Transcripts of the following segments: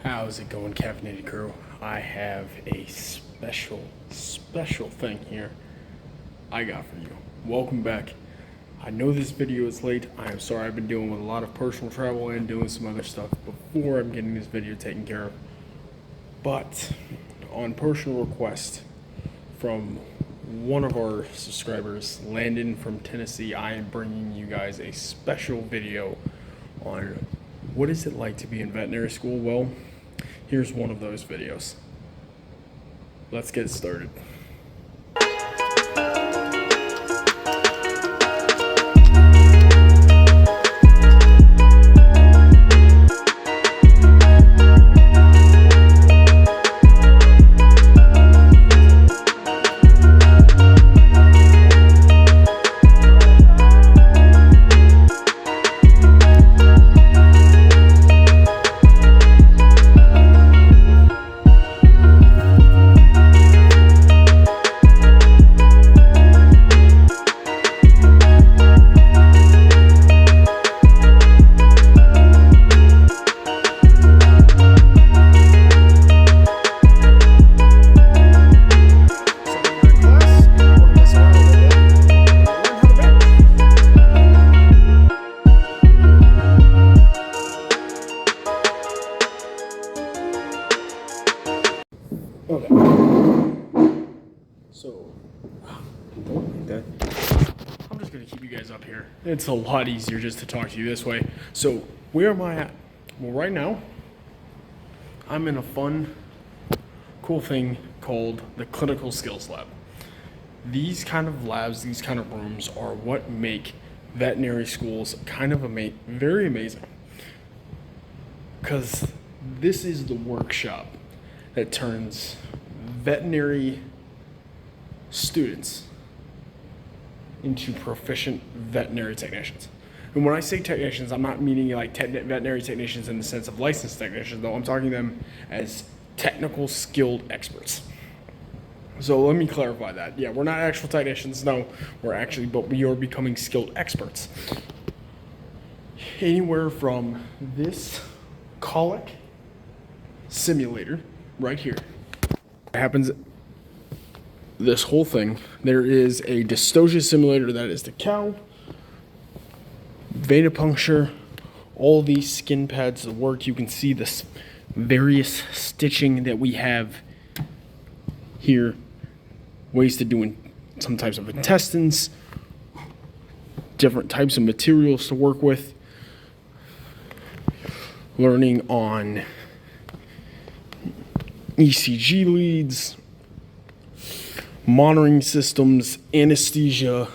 How's it going, Caffeinated-Crew? I have a special thing here I got for you. Welcome back. I know this video is late. I am sorry. I've been dealing with a lot of personal travel and doing some other stuff before I'm getting this video taken care of. But on personal request from one of our subscribers, Landon from Tennessee, I am bringing you guys a special video on what is it like to be in veterinary school. Well, here's one of those videos. Let's get started. Okay. So, don't like that. I'm just gonna keep you guys up here. It's a lot easier just to talk to you this way. So, where am I at? Well, right now, I'm in a fun, cool thing called the Clinical Skills Lab. These kind of labs, these kind of rooms are what make veterinary schools kind of very amazing. Because this is the workshop that turns veterinary students into proficient veterinary technicians. And when I say technicians, I'm not meaning like veterinary technicians in the sense of licensed technicians, though. I'm talking them as technical skilled experts. So let me clarify that. Yeah, we're not actual technicians, no, but we are becoming skilled experts. Anywhere from this colic simulator right here. It happens this whole thing. There is a dystocia simulator, that is the cow, venipuncture, all these skin pads that work. You can see this various stitching that we have here, ways to doing some types of intestines, different types of materials to work with, learning on ECG leads, monitoring systems, anesthesia,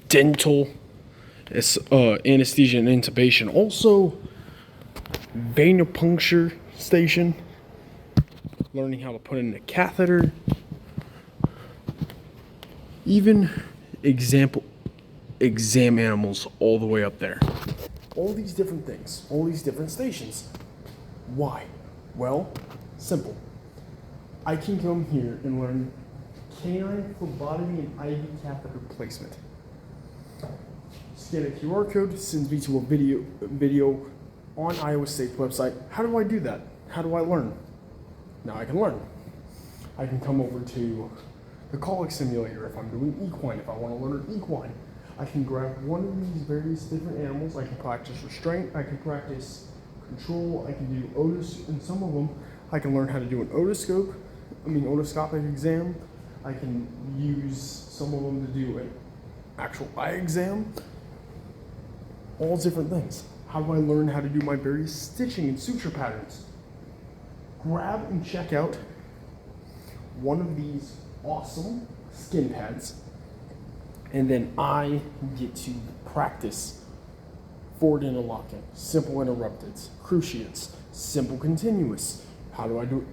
dental, anesthesia and intubation. Also, venipuncture station, learning how to put in a catheter, even exam animals all the way up there. All these different things, all these different stations. Why? Well, simple. I can come here and learn canine phlebotomy and IV catheter placement. Scan a QR code, sends me to a video on Iowa State's website. How do I do that? How do I learn? Now I can learn. I can come over to the colic simulator if I'm doing equine, if I want to learn equine. I can grab one of these various different animals. I can practice restraint, I can practice control, I can do otis, and some of them I can learn how to do an otoscopic exam. I can use some of them to do an actual eye exam. All different things. How do I learn how to do my various stitching and suture patterns? Grab and check out one of these awesome skin pads, and then I get to practice forward interlocking, simple interrupteds, cruciates, simple continuous. How do I do it?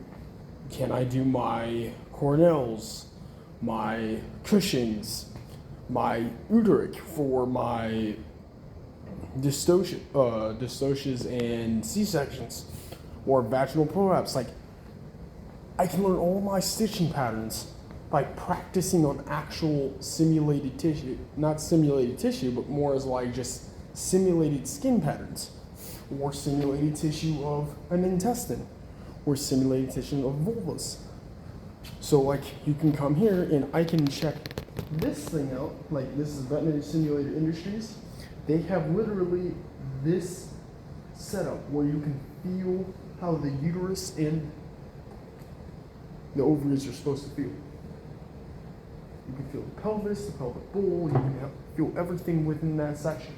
Can I do my Cornells, my Cushings, my Uteric for my dystocias and C-sections, or vaginal prolapse? Like, I can learn all my stitching patterns by practicing on actual simulated tissue, not simulated tissue, but more as like just simulated skin patterns or simulated tissue of an intestine or simulated tissue of vulvas. So like you can come here and I can check this thing out. Like this is Veterinary Simulated Industries. They have literally this setup where you can feel how the uterus and the ovaries are supposed to feel. You can feel the pelvis, the pelvic bowl, you can feel everything within that section.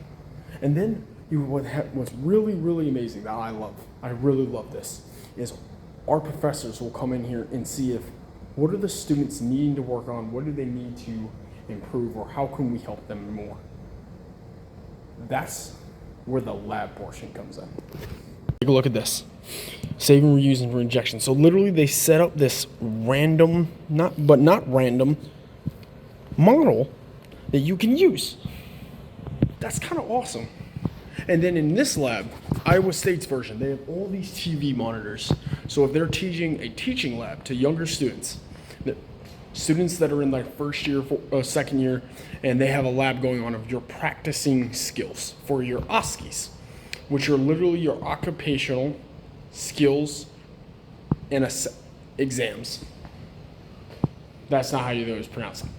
And then what's really, really amazing that I really love this, is our professors will come in here and see if, what are the students needing to work on, what do they need to improve, or how can we help them more? That's where the lab portion comes in. Take a look at this. Save and reuse and for injection. So literally they set up this random, not random, model that you can use. That's kind of awesome. And then in this lab, Iowa State's version, they have all these TV monitors. So if they're teaching a teaching lab to younger students that are in like first year, second year, and they have a lab going on of your practicing skills for your OSCEs, which are literally your occupational skills and exams. That's not how those pronounce them.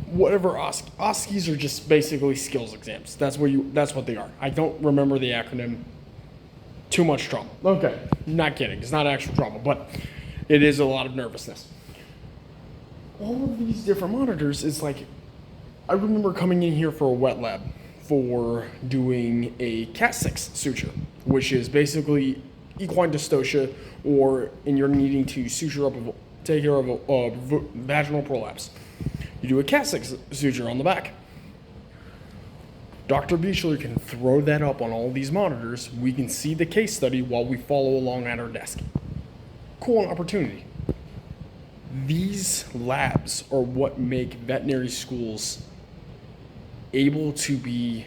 Whatever OSCEs are just basically skills exams. That's what they are. I don't remember the acronym. Too much trauma. Okay, not kidding. It's not actual trauma, but it is a lot of nervousness. All of these different monitors is like, I remember coming in here for a wet lab for doing a Cat 6 suture, which is basically equine dystocia, and you're needing to take care of a vaginal prolapse. You do a Cat 6 suture on the back. Dr. Beechler can throw that up on all these monitors. We can see the case study while we follow along at our desk. Cool opportunity. These labs are what make veterinary schools able to be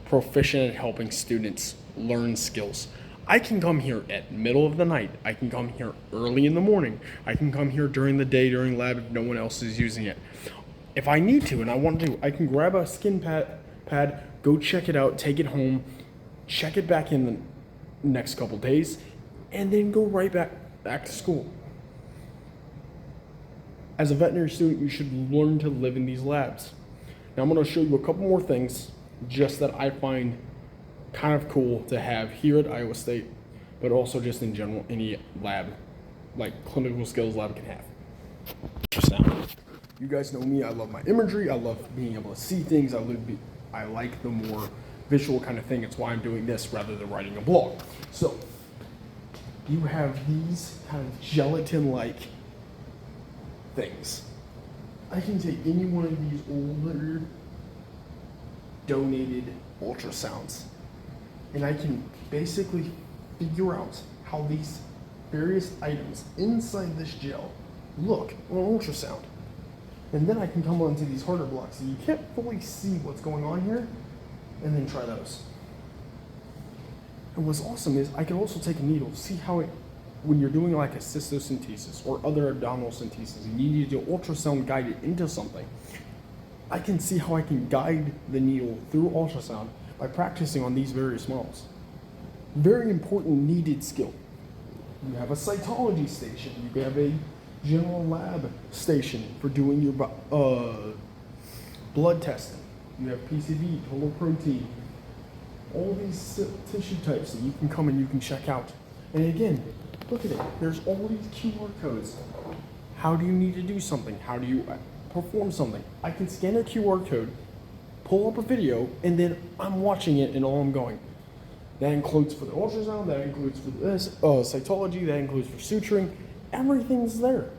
proficient at helping students learn skills. I can come here at middle of the night. I can come here early in the morning. I can come here during the day, during lab, if no one else is using it. If I need to and I want to, I can grab a skin pad, go check it out, take it home, check it back in the next couple days, and then go right back to school. As a veterinary student, you should learn to live in these labs. Now I'm going to show you a couple more things just that I find kind of cool to have here at Iowa State, but also just in general, any lab, like clinical skills lab can have. Ultrasound. You guys know me, I love my imagery, I love being able to see things, I like the more visual kind of thing. It's why I'm doing this rather than writing a blog. So, you have these kind of gelatin-like things. I can take any one of these older donated ultrasounds and I can basically figure out how these various items inside this gel look on ultrasound. And then I can come onto these harder blocks so you can't fully see what's going on here, and then try those. And what's awesome is I can also take a needle, see how it, when you're doing like a cystocentesis or other abdominal centesis, and you need to ultrasound guide it into something, I can see how I can guide the needle through ultrasound by practicing on these various models. Very important needed skill. You have a cytology station, you can have a general lab station for doing your blood testing. You have PCV, total protein, all these tissue types that you can come and you can check out. And again, look at it, there's all these QR codes. How do you need to do something? How do you perform something? I can scan a QR code, pull up a video, and then I'm watching it and all I'm going. That includes for the ultrasound, that includes for this, cytology, that includes for suturing. Everything's there.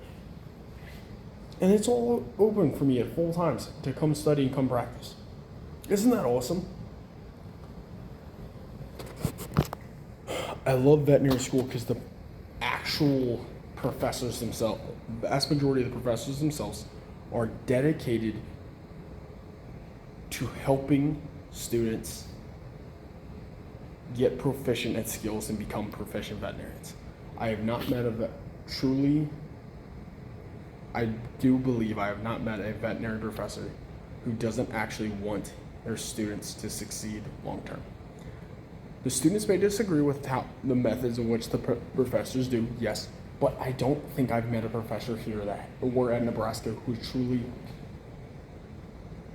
And it's all open for me at full times to come study and come practice. Isn't that awesome? I love veterinary school because the actual professors themselves, the vast majority of the professors themselves, are dedicated to helping students get proficient at skills and become proficient veterinarians. I have not met I do believe I have not met a veterinary professor who doesn't actually want their students to succeed long term. The students may disagree with how the methods in which the professors do, yes, but I don't think I've met a professor here that, or at Nebraska, who truly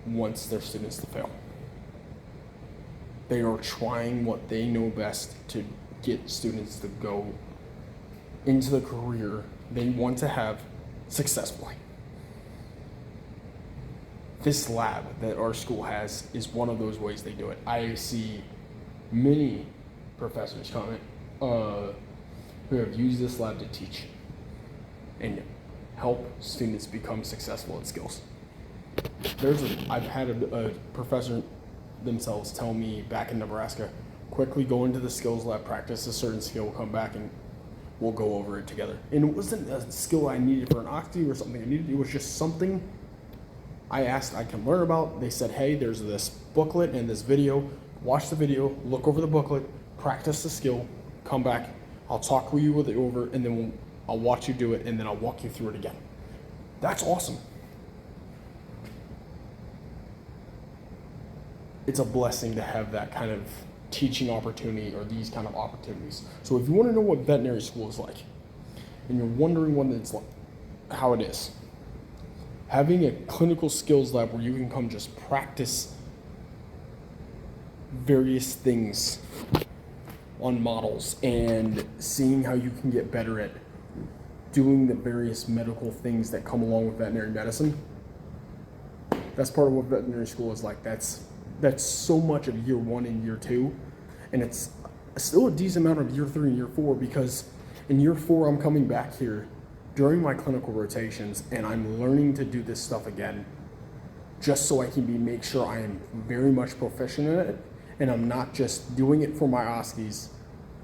wants their students to fail. They are trying what they know best to get students to go into the career they want to have successfully. This lab that our school has is one of those ways they do it. I see many professors comment who have used this lab to teach and help students become successful at skills. I've had a professor themselves tell me back in Nebraska, quickly go into the skills lab, practice a certain skill, come back and we'll go over it together. And it wasn't a skill I needed for an oxy or something I needed. It was just something I asked I can learn about. They said, hey, there's this booklet and this video. Watch the video, look over the booklet, practice the skill, come back. I'll talk with you with it over, and then I'll watch you do it, and then I'll walk you through it again. That's awesome. It's a blessing to have that kind of teaching opportunity or these kind of opportunities. So if you want to know what veterinary school is like, and you're wondering what it's like, how it is, having a clinical skills lab where you can come just practice various things on models and seeing how you can get better at doing the various medical things that come along with veterinary medicine. That's part of what veterinary school is like. That's so much of year 1 and year 2, and it's still a decent amount of year 3 and year 4, because in year 4 I'm coming back here during my clinical rotations and I'm learning to do this stuff again, just so I can make sure I am very much proficient in it, and I'm not just doing it for my OSCEs,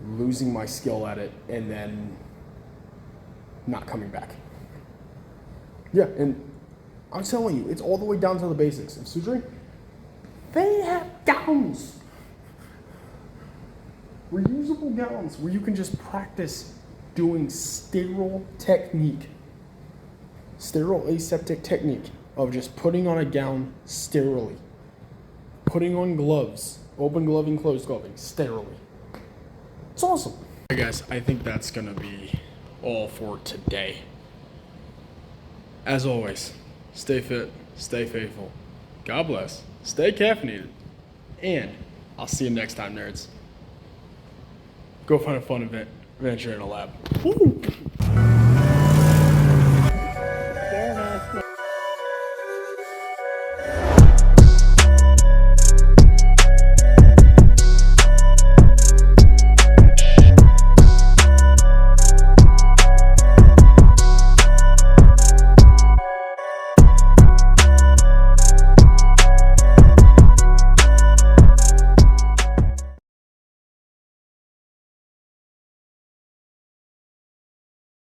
losing my skill at it, and then not coming back. Yeah, and I'm telling you, it's all the way down to the basics. In suturing, they have gowns, reusable gowns, where you can just practice doing sterile aseptic technique of just putting on a gown sterilely, putting on gloves, open gloving, closed gloving, sterilely. It's awesome. Hey guys, I think that's gonna be all for today. As always, stay fit, stay faithful. God bless, stay caffeinated, and I'll see you next time, nerds. Go find a fun adventure in a lab. Woo!